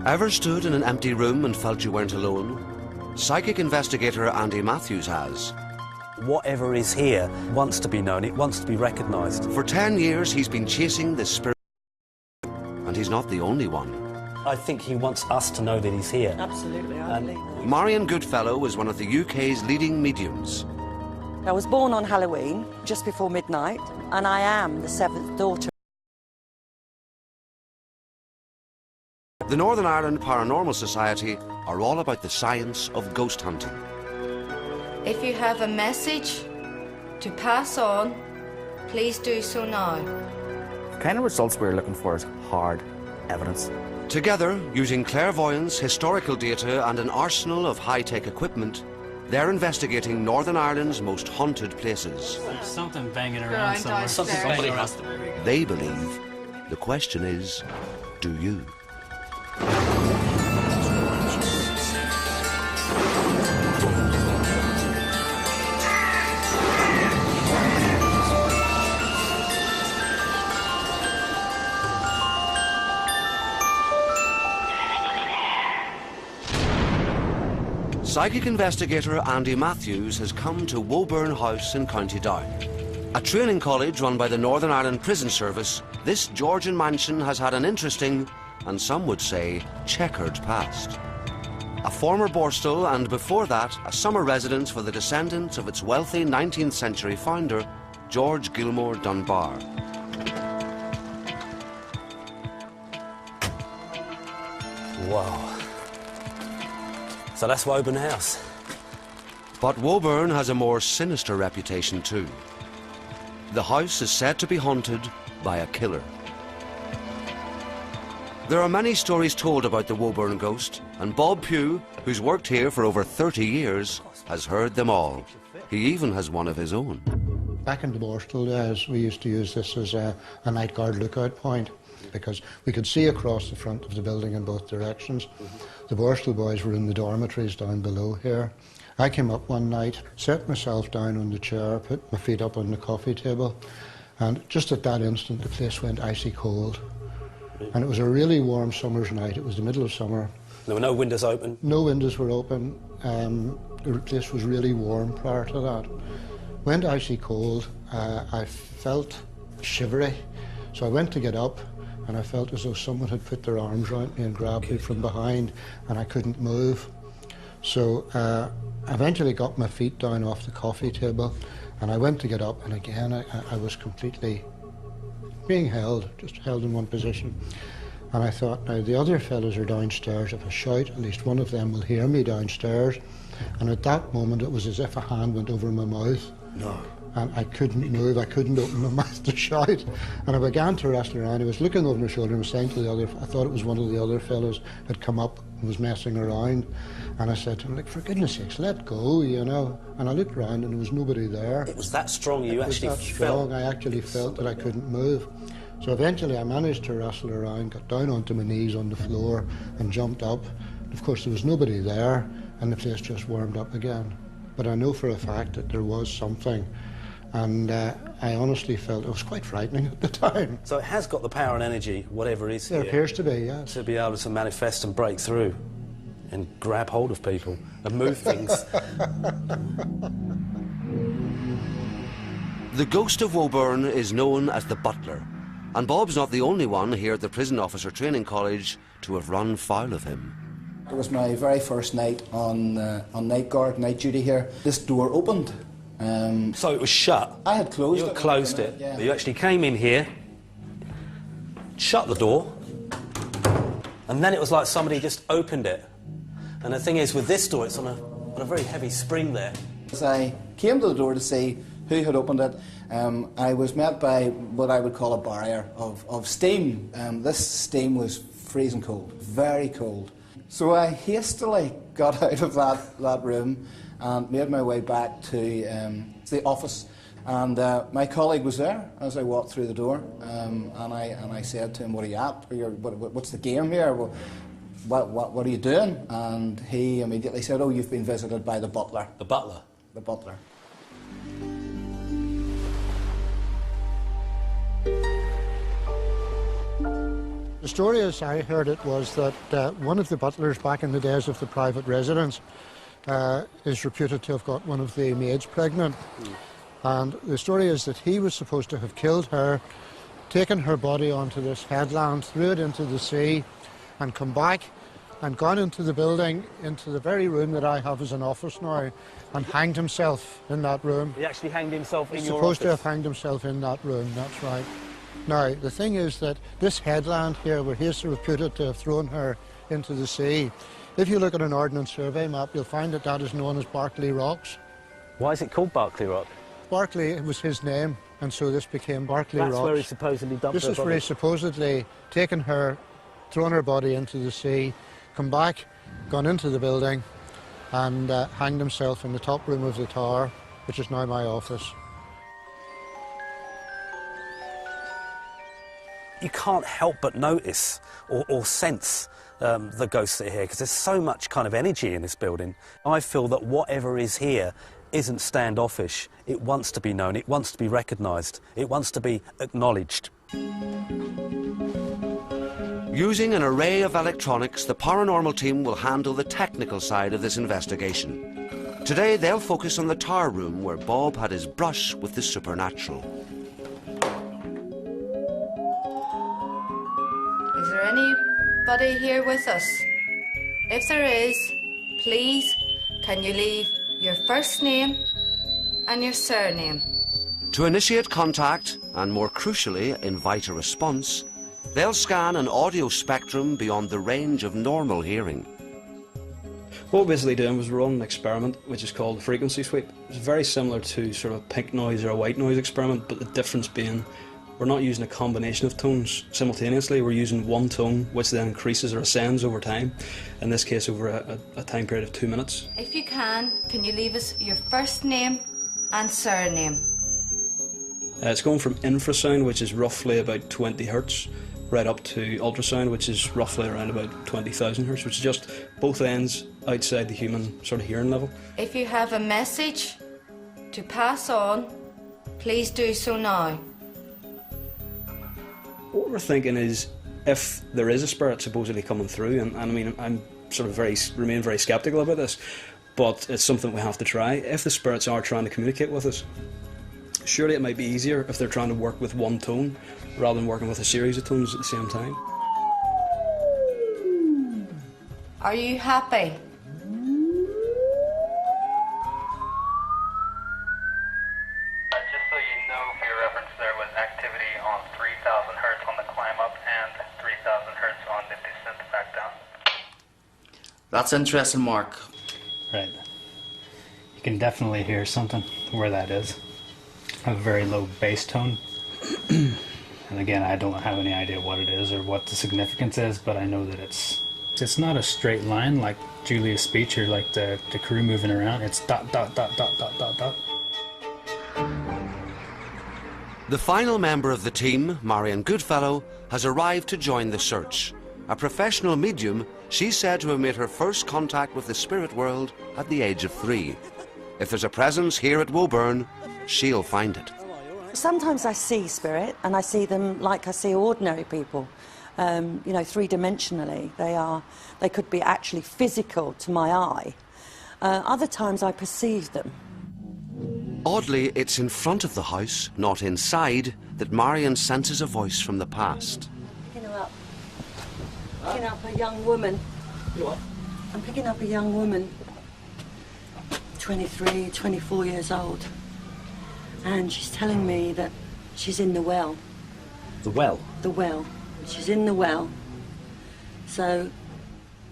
Ever stood in an empty room and felt you weren't alone? Psychic investigator Andy Matthews has. Whatever is here wants to be known, it wants to be recognised. For 10 years he's been chasing this spirit, and he's not the only one. I think he wants us to know that he's here. Absolutely, I believe that. Marion Goodfellow is one of the UK's leading mediums. I was born on Halloween, just before midnight, and I am the 7th daughter. The Northern Ireland Paranormal Society are all about the science of ghost hunting. If you have a message to pass on, please do so now. The kind of results we're looking for is hard evidence. Together, using clairvoyance, historical data and an arsenal of high-tech equipment, they're investigating Northern Ireland's most haunted places. There's something banging around somewhere. Somebody has to. They believe. The question is, do you? Psychic investigator Andy Matthews has come to Woburn House in County Down. A training college run by the Northern Ireland Prison Service, this Georgian mansion has had an interesting, and some would say, checkered past. A former borstal and before that, a summer residence for the descendants of its wealthy 19th century founder, George Gilmore Dunbar. Wow. So that's Woburn House. But Woburn has a more sinister reputation too. The house is said to be haunted by a killer. There are many stories told about the Woburn ghost, and Bob Pugh, who's worked here for over 30 years, has heard them all. He even has one of his own. Back in the borstal days, we used to use this as a night guard lookout point, because we could see across the front of the building in both directions. The borstal boys were in the dormitories down below here. I came up one night, set myself down on the chair, put my feet up on the coffee table, and just at that instant the place went icy cold. And it was a really warm summer's night. It was the middle of summer. There were no windows open? No windows were open. The place was really warm prior to that. Went icy cold. I felt shivery, so I went to get up, and I felt as though someone had put their arms around me and grabbed me from behind, and I couldn't move. So I eventually got my feet down off the coffee table, and I went to get up, and again I was completely being held, just held in one position. And I thought, now the other fellows are downstairs. If I shout, at least one of them will hear me downstairs. And at that moment it was as if a hand went over my mouth. No. And I couldn't move, I couldn't open my mouth to shout. And I began to wrestle around. I was looking over my shoulder and was saying to the other, I thought it was one of the other fellows had come up and was messing around. And I said to him, like, for goodness sakes, let go, you know. And I looked around and there was nobody there. It was that strong, you actually felt? It was that strong, I actually felt that I couldn't move. So eventually I managed to wrestle around, got down onto my knees on the floor and jumped up. Of course there was nobody there and the place just warmed up again. But I know for a fact that there was something. And I honestly felt it was quite frightening at the time. So it has got the power and energy, whatever it is There here, appears to be, yes. to be able to manifest and break through and grab hold of people and move things. The ghost of Woburn is known as the Butler, and Bob's not the only one here at the Prison Officer Training College to have run foul of him. It was my very first night on night guard, night duty here. This door opened. So it was shut? I had closed it. You had closed it. Yeah. But you actually came in here, shut the door, and then it was like somebody just opened it. And the thing is, with this door, it's on a very heavy spring there. As I came to the door to see who had opened it, I was met by what I would call a barrier of steam. This steam was freezing cold, very cold. So I hastily got out of that room and made my way back to the office. And my colleague was there as I walked through the door, and I said to him, "What are you at? What's the game here? What are you doing?" And he immediately said, "Oh, you've been visited by the butler." The butler? The butler. The story as I heard it was that one of the butlers back in the days of the private residence is reputed to have got one of the maids pregnant. And the story is that he was supposed to have killed her, taken her body onto this headland, threw it into the sea, and come back and gone into the building, into the very room that I have as an office now, and hanged himself in that room. He actually hanged himself in your office? Supposed to have hanged himself in that room, that's right. Now, the thing is that this headland here, where he's reputed to have thrown her into the sea, if you look at an Ordnance Survey map, you'll find that that is known as Berkeley Rocks. Why is it called Berkeley Rock? Berkeley was his name, and so this became Berkeley Rocks. That's where he supposedly dumped her This is body. where he supposedly taken her, thrown her body into the sea, come back, gone into the building, and hanged himself in the top room of the tower, which is now my office. You can't help but notice or sense the ghosts that are here, because there's so much kind of energy in this building. I feel that whatever is here isn't standoffish. It wants to be known, it wants to be recognised, it wants to be acknowledged. Using an array of electronics, the paranormal team will handle the technical side of this investigation. Today they'll focus on the tower room where Bob had his brush with the supernatural. Is there anybody here with us? If there is, please, can you leave your first name and your surname? To initiate contact, and more crucially, invite a response, they'll scan an audio spectrum beyond the range of normal hearing. What we're basically doing was we're running an experiment which is called the frequency sweep. It's very similar to sort of a pink noise or a white noise experiment, but the difference being we're not using a combination of tones simultaneously, we're using one tone which then increases or ascends over time, in this case over a time period of 2 minutes. If you can you leave us your first name and surname? It's going from infrasound, which is roughly about 20 hertz, right up to ultrasound, which is roughly around about 20,000 hertz, which is just both ends outside the human sort of hearing level. If you have a message to pass on, please do so now. What we're thinking is, if there is a spirit supposedly coming through, and I mean, I'm sort of remain very sceptical about this, but it's something we have to try. If the spirits are trying to communicate with us, surely it might be easier if they're trying to work with one tone rather than working with a series of tones at the same time. Are you happy? Just so you know, for your reference, there was activity on 3,000 hertz on the climb up and 3,000 hertz on the descent back down. That's interesting, Mark. Right. You can definitely hear something where that is. A very low bass tone. And again, I don't have any idea what it is or what the significance is, but I know that it's not a straight line like Julia's speech or like the crew moving around. It's dot, dot, dot, dot, dot, dot, dot. The final member of the team, Marion Goodfellow, has arrived to join the search. A professional medium, she's said to have made her first contact with the spirit world at the age of 3. If there's a presence here at Woburn, she'll find it. Sometimes I see spirit, and I see them like I see ordinary people, you know, three-dimensionally. They could be actually physical to my eye. Other times I perceive them. Oddly, it's in front of the house, not inside, that Marion senses a voice from the past. Picking her up. Picking up a young woman. What? I'm picking up a young woman, 23, 24 years old. And she's telling me that she's in the well. The well? The well. She's in the well. So...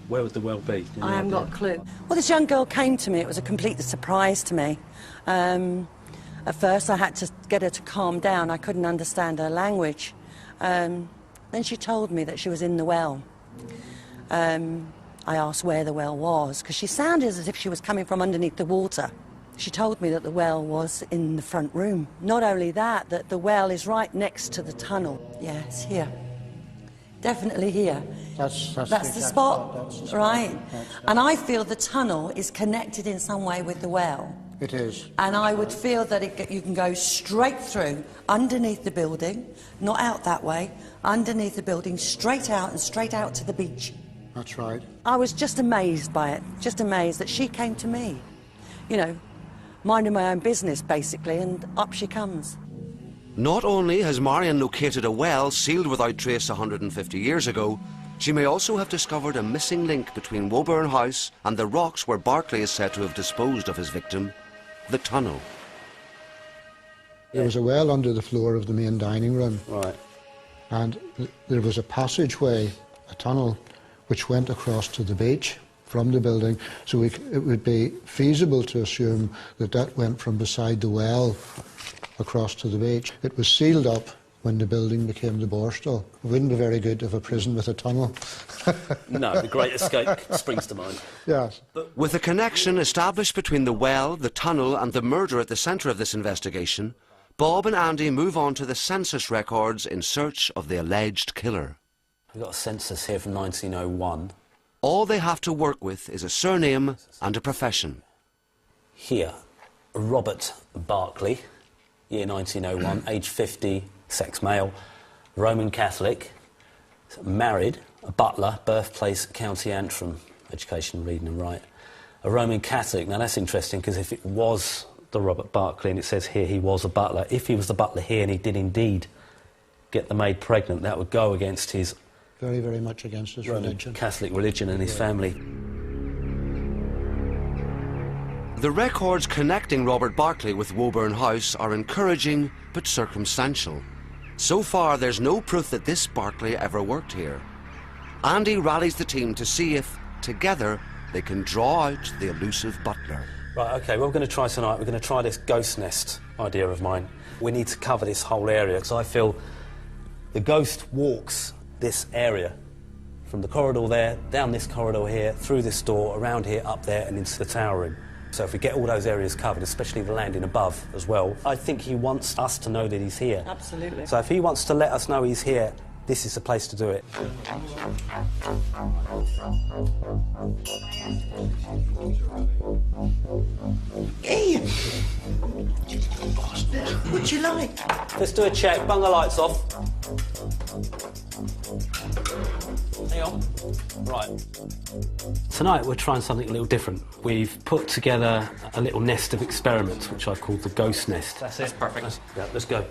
Where would the well be? I haven't got a clue. Well, this young girl came to me. It was a complete surprise to me. At first, I had to get her to calm down. I couldn't understand her language. Then she told me that she was in the well. I asked where the well was, because she sounded as if she was coming from underneath the water. She told me that the well was in the front room. Not only that, that the well is right next to the tunnel. Yeah, it's here. Definitely here. That's the spot, right? And I feel the tunnel is connected in some way with the well. It is. And I would feel that you can go straight through, underneath the building, not out that way, underneath the building, straight out and straight out to the beach. That's right. I was just amazed by it, just amazed that she came to me. You know, minding my own business, basically, and up she comes. Not only has Marion located a well sealed without trace 150 years ago, she may also have discovered a missing link between Woburn House and the rocks where Barclay is said to have disposed of his victim, the tunnel. There was a well under the floor of the main dining room. Right. And there was a passageway, a tunnel, which went across to the beach from the building. So it would be feasible to assume that that went from beside the well across to the beach. It was sealed up when the building became the Borstal. It wouldn't be very good to have a prison with a tunnel. No, The Great Escape springs to mind. Yes. With a connection established between the well, the tunnel and the murder at the centre of this investigation, Bob and Andy move on to the census records in search of the alleged killer. We've got a census here from 1901. All they have to work with is a surname and a profession. Here, Robert Barclay, year 1901, age 50, sex male, Roman Catholic, married, a butler, birthplace County Antrim, education, reading and write. A Roman Catholic, now that's interesting because if it was the Robert Barclay and it says here he was a butler, if he was the butler here and he did indeed get the maid pregnant, that would go against his Very, very much against his religion. Catholic religion and his family. The records connecting Robert Barclay with Woburn House are encouraging but circumstantial. So far, there's no proof that this Barclay ever worked here. Andy rallies the team to see if, together, they can draw out the elusive butler. Right, OK, what we're going to try tonight, we're going to try this ghost nest idea of mine. We need to cover this whole area, because I feel the ghost walks this area from the corridor there, down this corridor here, through this door, around here, up there, and into the tower room. So if we get all those areas covered, especially the landing above as well, I think he wants us to know that he's here. Absolutely. So if he wants to let us know he's here, this is the place to do it. Ian! What'd you like? Let's do a check, bung the lights off. Hang on. Right. Tonight we're trying something a little different. We've put together a little nest of experiments, which I've called the ghost nest. That's it. Perfect. Let's go.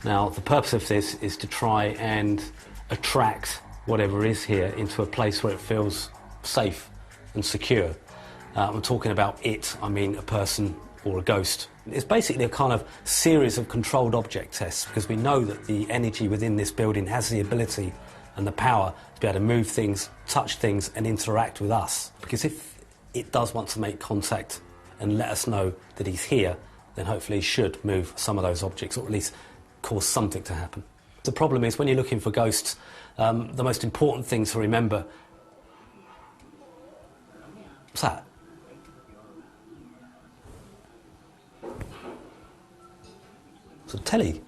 Now, the purpose of this is to try and attract whatever is here into a place where it feels safe and secure. I'm talking about it, I mean a person or a ghost. It's basically a kind of series of controlled object tests, because we know that the energy within this building has the ability and the power to be able to move things, touch things and interact with us. Because if it does want to make contact and let us know that he's here, then hopefully he should move some of those objects, or at least cause something to happen. The problem is, when you're looking for ghosts, the most important thing to remember... What's that? It's a telly.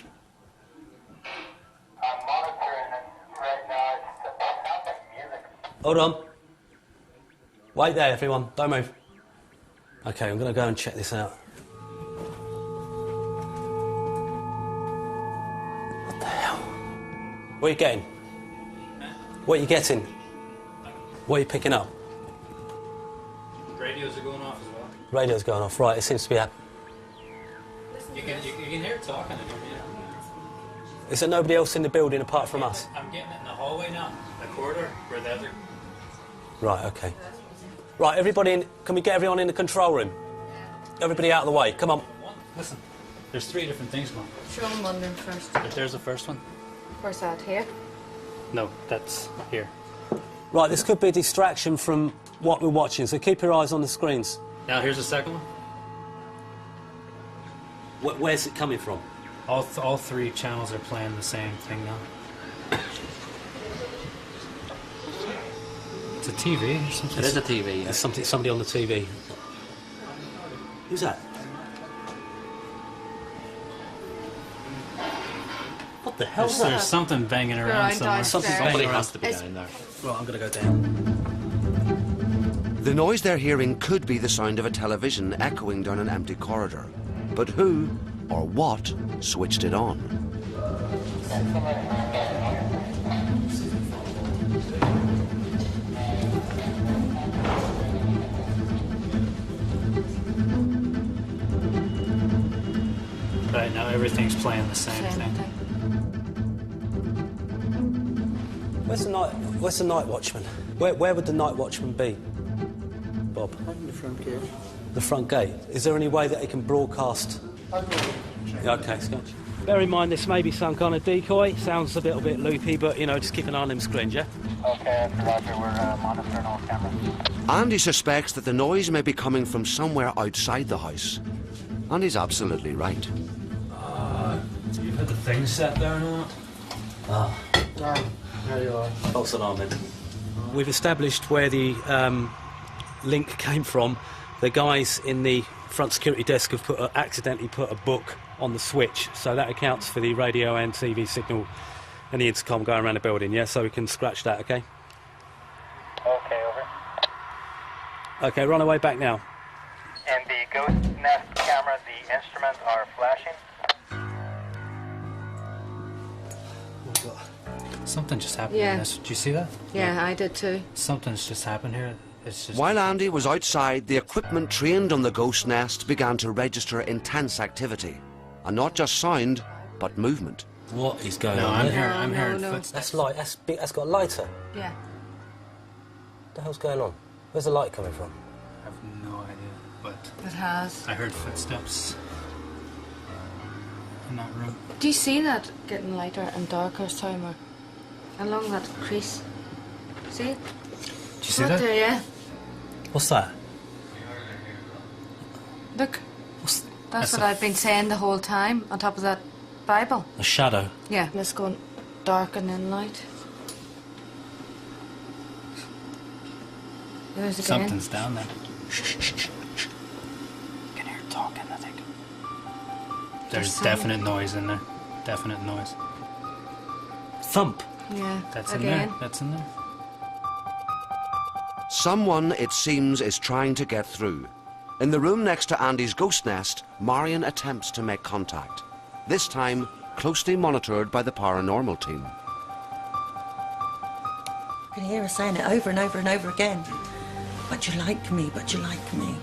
I'm monitoring it right now. It sounds like music. Hold on. Wait there, everyone. Don't move. OK, I'm going to go and check this out. What the hell? What are you getting? What are you getting? What are you picking up? Radios are going off as well. Radio's going off. Right, it seems to be happening. You can hear it talking. Is there nobody else in the building apart from us? I'm getting it in the hallway now. The corridor where the other... Right, OK. Right, everybody in... Can we get everyone in the control room? Everybody out of the way. Come on. Listen, there's 3 different things going. Show them one then first. There's the first one. Where's that? Here? No, that's here. Right, this could be a distraction from what we're watching, so keep your eyes on the screens. Now here's the second one. Where's it coming from? All 3 channels are playing the same thing now. It's a TV or something. It is a TV. There's somebody on the TV. Who's that? What the hell is that? There's something banging around somewhere. Something Somebody has to be down there. Right, I'm going to go down. The noise they're hearing could be the sound of a television echoing down an empty corridor. But who or what switched it on? Right now, everything's playing the same thing. Where's the night watchman? Where would the night watchman be, Bob? In the front gate. The front gate. Is there any way that he can broadcast? Yeah, okay, Scotch. Bear in mind this may be some kind of decoy. Sounds a little bit loopy, but, you know, just keep an eye on them screens, yeah? Okay, Roger, we're monitoring all cameras. Andy suspects that the noise may be coming from somewhere outside the house. And he's absolutely right. You've had the thing set there and all that? There you are. False alarm then. We've established where the link came from. The guys in the front security desk have accidentally put a book on the switch, so that accounts for the radio and TV signal and the intercom going around the building, yeah? So we can scratch that, okay? Okay, over. Okay, run away back now. And the ghost nest camera, the instruments are flashing. Something just happened. Yeah. In this. Did you see that? Yeah, I did too. Something's just happened here. It's just... While Andy was outside, the equipment trained on the ghost nest began to register intense activity. And not just sound, but movement. What is going No, on? I'm hearing no. footsteps. That's light. That's big. That's got a lighter. Yeah. What the hell's going on? Where's the light coming from? I have no idea, but It has. I heard footsteps in that room. Do you see that getting lighter and darker as time or along that crease? See it? Did you see Right that? there, yeah. What's that? Look. What's That's what a I've been saying the whole time on top of that Bible. a shadow? Yeah. Let's go dark and then light. There's again. Something's down there. Shh. Can hear talking, I think. There's There's definite noise in there. Definite noise. Thump. Yeah. That's in again. there. That's in there. Someone, it seems, is trying to get through. In the room next to Andy's ghost nest, Marion attempts to make contact. This time, closely monitored by the paranormal team. I can hear her saying it over and over and over again. But you like me, but you like me.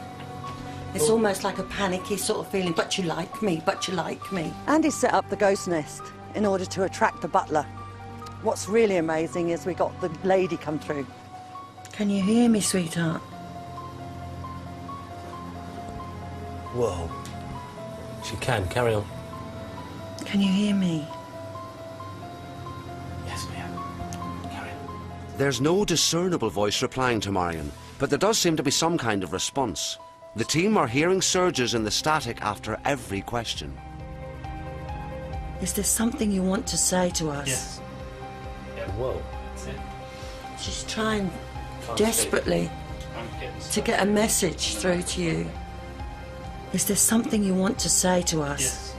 It's almost like a panicky sort of feeling, but you like me, but you like me. Andy set up the ghost nest in order to attract the butler. What's really amazing is we got the lady come through. Can you hear me, sweetheart? Whoa. She can. Carry on. Can you hear me? Yes, ma'am. Carry on. There's no discernible voice replying to Marion, but there does seem to be some kind of response. The team are hearing surges in the static after every question. Is there something you want to say to us? Yes. Whoa. That's it. She's trying Can't desperately I'm getting to get a message through to you. Is there something you want to say to us? Yes.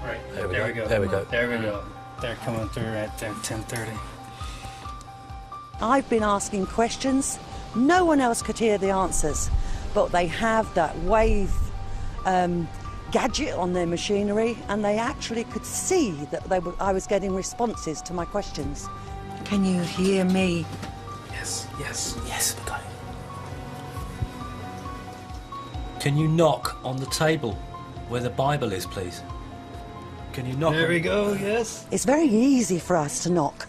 Right. There we There go. we go. There we go. There we go. They're coming through right there. 10:30. I've been asking questions. No one else could hear the answers, but they have that wave gadget on their machinery, and they actually could see that I was getting responses to my questions. Can you hear me? Yes, we got it. Can you knock on the table where the Bible is, please? Can you knock? There on... we go. Yes. It's very easy for us to knock,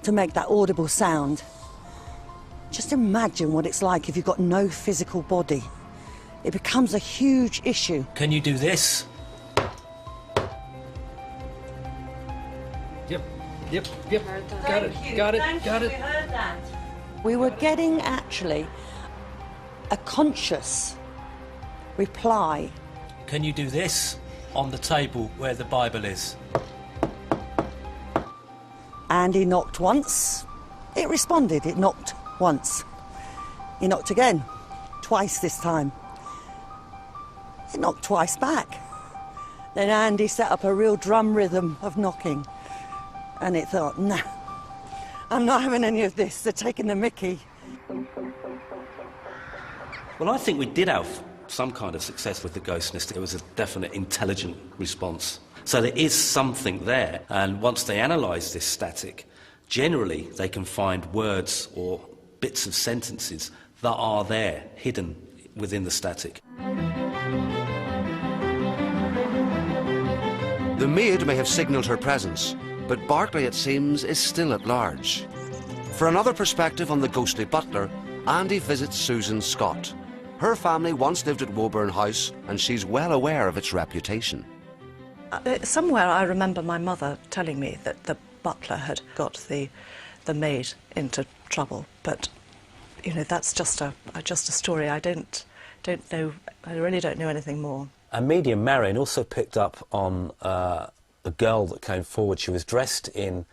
to make that audible sound. Just imagine what it's like if you've got no physical body. It becomes a huge issue. Can you do this? Yep. Heard that. Got it. We were getting actually a conscious reply. Can you do this on the table where the Bible is? Andy knocked once. It responded. It knocked once. He knocked again. Twice this time. It knocked twice back. Then Andy set up a real drum rhythm of knocking. And it thought, nah, I'm not having any of this. They're taking the mickey. Well, I think we did have some kind of success with the ghost nest. It was a definite intelligent response. So there is something there, and once they analyse this static, generally they can find words or bits of sentences that are there, hidden within the static. The maid may have signalled her presence, but Barclay, it seems, is still at large. For another perspective on the ghostly butler, Andy visits Susan Scott. Her family once lived at Woburn House, and she's well aware of its reputation. Somewhere I remember my mother telling me that the butler had got the maid into trouble, but you know, that's just a story. I don't know. I really don't know anything more. And medium Marion also picked up on a girl that came forward. She was dressed in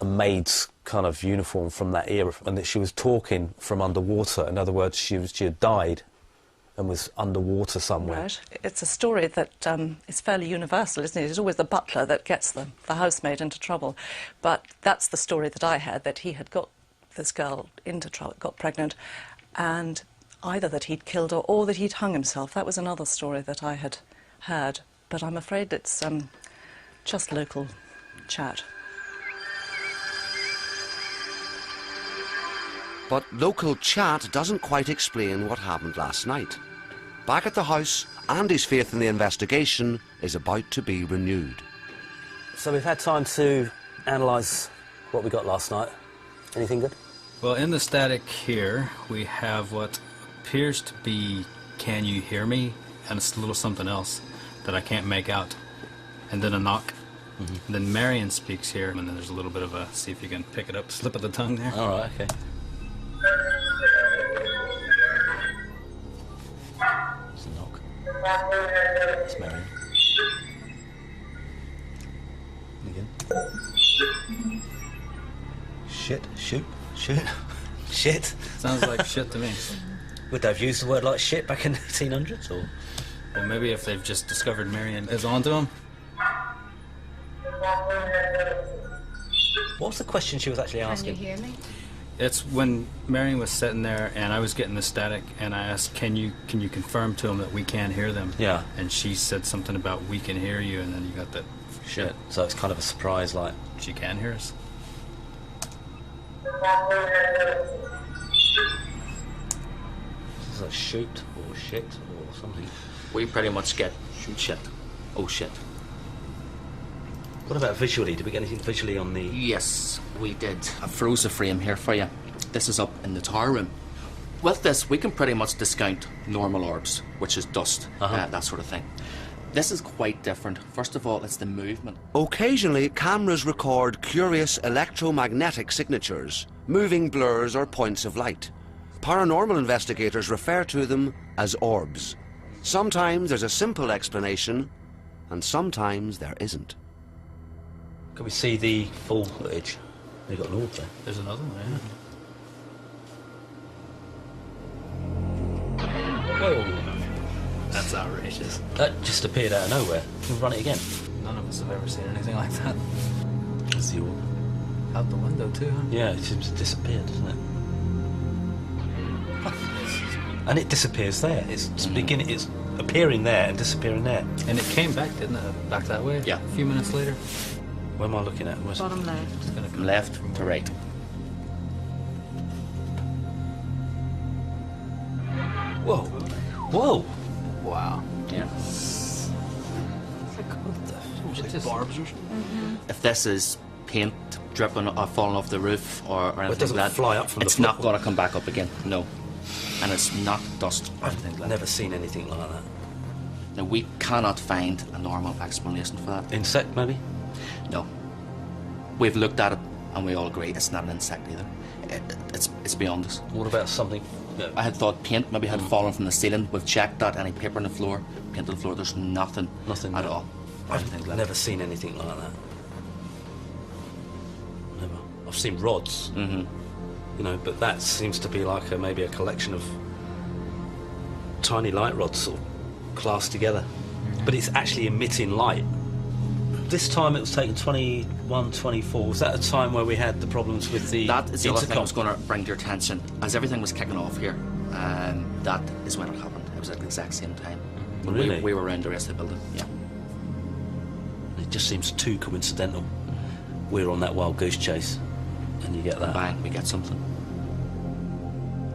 a maid's kind of uniform from that era, and that she was talking from underwater. In other words, she had died and was underwater somewhere. Right. It's a story that is fairly universal, isn't it? It's always the butler that gets the housemaid into trouble. But that's the story that I had, that he had got this girl into trouble, got pregnant, and either that he'd killed her or that he'd hung himself. That was another story that I had heard. But I'm afraid it's just local chat. But local chat doesn't quite explain what happened last night. Back at the house, Andy's faith in the investigation is about to be renewed. So we've had time to analyse what we got last night. Anything good? Well, in the static here, we have what appears to be "Can you hear me?" and it's a little something else that I can't make out. And then a knock. Mm-hmm. And then Marion speaks here, and then there's a little bit of a, see if you can pick it up, slip of the tongue there. All right, okay. It's a knock. It's Marion. Again. Shit, shoot, shoot, shit. Sounds like shit to me. Would they have used the word like shit back in the 1800s, or? Well, maybe if they've just discovered Marion is onto him. What was the question she was actually asking? Can you hear me? It's when Marion was sitting there and I was getting the static and I asked, can you confirm to him that we can hear them? Yeah. And she said something about we can hear you, and then you got that shit. So it's kind of a surprise, like... She can hear us. This is like shoot or shit or something. We pretty much get shoot shit. Oh shit. What about visually? Did we get anything visually on the... Yes, we did. I froze a frame here for you. This is up in the tower room. With this, we can pretty much discount normal orbs, which is dust, that sort of thing. This is quite different. First of all, it's the movement. Occasionally, cameras record curious electromagnetic signatures, moving blurs or points of light. Paranormal investigators refer to them as orbs. Sometimes there's a simple explanation, and sometimes there isn't. Can we see the full footage? They've got an orb there. There's another one, yeah. Whoa! That's outrageous. That just appeared out of nowhere. Can we run it again? None of us have ever seen anything like that. That's the orb. Out the window too, huh? Yeah, it seems to disappear, doesn't it? And it disappears there. It's beginning. It's appearing there and disappearing there. And it came back, didn't it? Back that way? Yeah. A few minutes later. Where am I looking at? Where's Bottom left. It's gonna From left to right. Whoa! Whoa! Wow. Yeah. It's just barbs or something? If this is paint dripping or falling off the roof or anything it doesn't like that, fly up from the it's floor. not going to come back up again. No. And it's not dust or anything like that. Never seen anything like that. Now, we cannot find a normal explanation for that. Insect, maybe? No. We've looked at it and we all agree it's not an insect either. It's beyond us. What about something... I had thought paint maybe had fallen from the ceiling. We've checked that. Any paper on the floor, paint on the floor, there's nothing at all. I've never seen anything like that. Never. I've seen rods, you know, but that seems to be like maybe a collection of tiny light rods sort of clasped together. But it's actually emitting light. This time it was taken 21, 24. Was that a time where we had the problems with the That is the other thing I intercom? was going to bring to your attention. As everything was kicking off here, and that is when it happened. It was at the exact same time. When Really? we were around the rest of the building, yeah. It just seems too coincidental. We're on that wild goose chase, and you get that. Bang, we get something.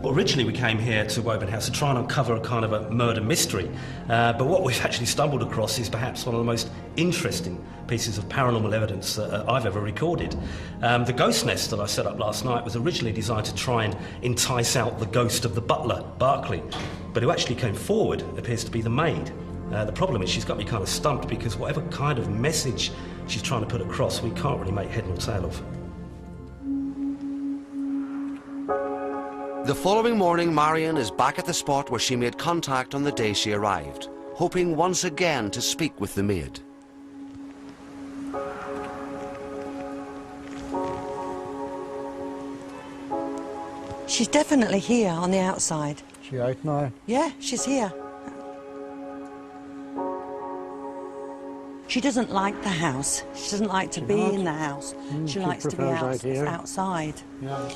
Well, originally we came here to Woburn House to try and uncover a kind of a murder mystery, but what we've actually stumbled across is perhaps one of the most interesting pieces of paranormal evidence that I've ever recorded. The ghost nest that I set up last night was originally designed to try and entice out the ghost of the butler, Barclay, but who actually came forward appears to be the maid. The problem is she's got me kind of stumped because whatever kind of message she's trying to put across, we can't really make head nor tail of. The following morning, Marion is back at the spot where she made contact on the day she arrived, hoping once again to speak with the maid. She's definitely here on the outside. She out now? Yeah, she's here. She doesn't like the house. She doesn't like to be in the house. She likes to be outside. Yeah.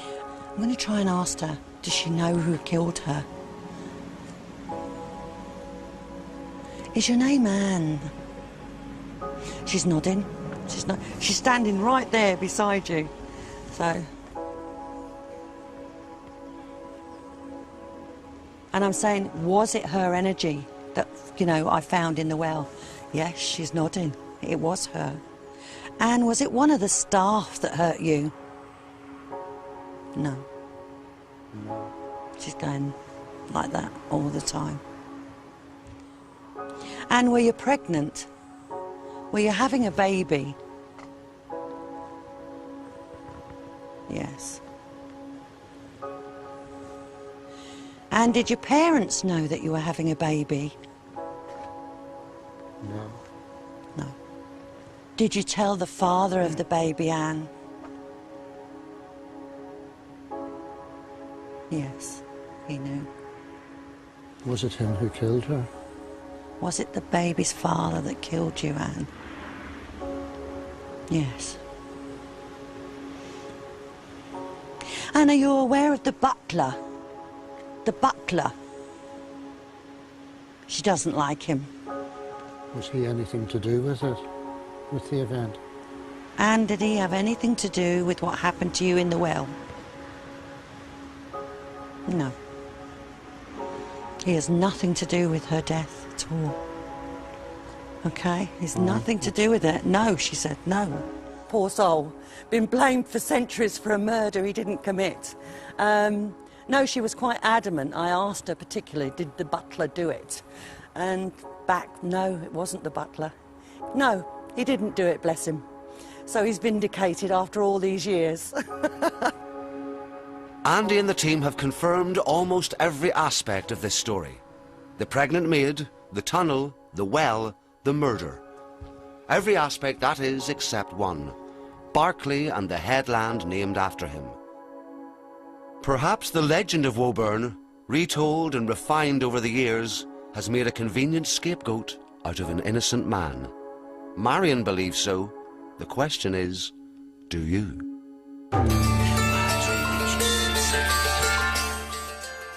I'm going to try and ask her, does she know who killed her? Is your name Anne? She's nodding. She's standing right there beside you. So. And I'm saying, was it her energy that, you know, I found in the well? Yes, she's nodding. It was her. And was it one of the staff that hurt you? No. No. She's going like that all the time. And were you pregnant? Were you having a baby? Yes. And did your parents know that you were having a baby? No. No. Did you tell the father of the baby, Anne? Yes, he knew. Was it him who killed her? Was it the baby's father that killed you, Anne? Yes. And are you aware of the butler? The butler. She doesn't like him. Was he anything to do with it? With the event? And did he have anything to do with what happened to you in the well? No. He has nothing to do with her death at all. Okay? He's nothing to do with it. No, she said, no. Poor soul. Been blamed for centuries for a murder he didn't commit. No, she was quite adamant. I asked her particularly, did the butler do it? And back, no, it wasn't the butler. No, he didn't do it, bless him. So he's vindicated after all these years. Andy and the team have confirmed almost every aspect of this story. The pregnant maid, the tunnel, the well, the murder. Every aspect, that is, except one. Barclay and the headland named after him. Perhaps the legend of Woburn, retold and refined over the years, has made a convenient scapegoat out of an innocent man. Marion believes so. The question is, do you?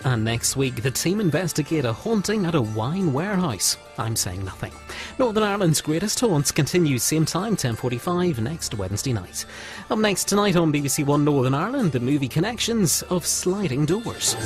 And next week, the team investigate a haunting at a wine warehouse. I'm saying nothing. Northern Ireland's Greatest Haunts continues same time, 10:45 next Wednesday night. Up next tonight on BBC One Northern Ireland, the movie Connections of Sliding Doors.